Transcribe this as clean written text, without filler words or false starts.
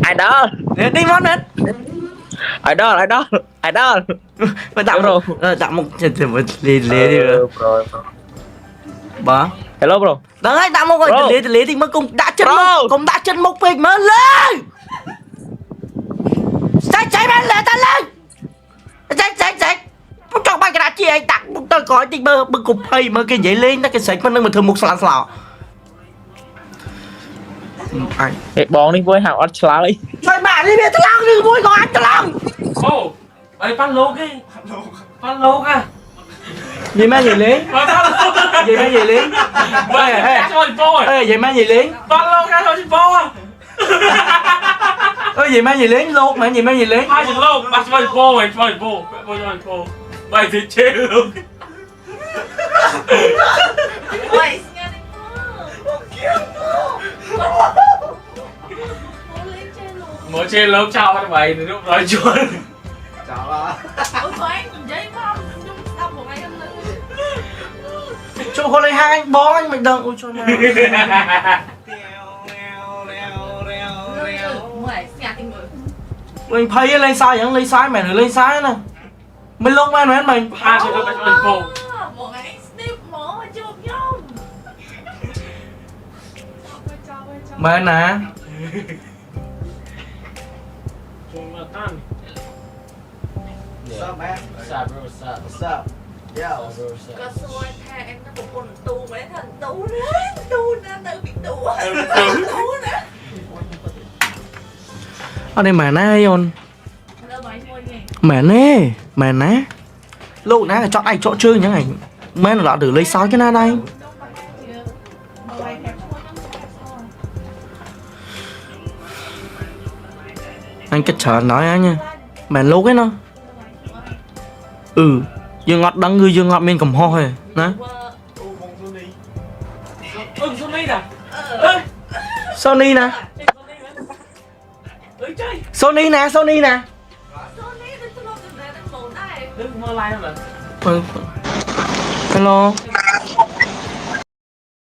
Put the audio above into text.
idol đi món hết idol mà tạm rồi tạm một lì đi bả hello bro đấy tạm một rồi lì thì mới cùng đã chân mốc mình mới lên chạy lên ta lên chạy cho bay cái đá chi anh tặng tôi có thì bơ cục hay mà cái giấy lên cái sạch mà mình thường một sẵn sàng anh bóng đi với hàng ớt chá đi trời mà đi biết lăng đi vui còn anh lăng ô ấy phát lô cái gì mà gì lính gì mà gì lính gì mà gì lính phát lô cái thôi phố à gì mà gì lính lột mà gì mà gì lính hai chục lô bắt cho phố mày phố mày thì chết luôn mỗi trên lớp chào các mày thì lúc nói chuyện chào là cho con lấy hai anh bó anh mình đừng ôi cho mình thấy lên sai vẫn lên sai mày nữa lên sai nè mình luôn mà nói mình hai chục bắt cho phố mày nè What's up, man? What's up, bro? What's up? Yeah. Có xôi tha em nó cũng còn tu mấy thằng tu nữa tự bị tu nữa ở đây mẹ nè yon mẹ nè lúc nãy là chọn ai chỗ chơi những ảnh mấy nó được lấy sói cái na đây anh kết trở nói anh nha mẹ lố cái nó dương ngọt đắng người dương ngọt bên cầm ho hề nè Sony nè Sony nè hello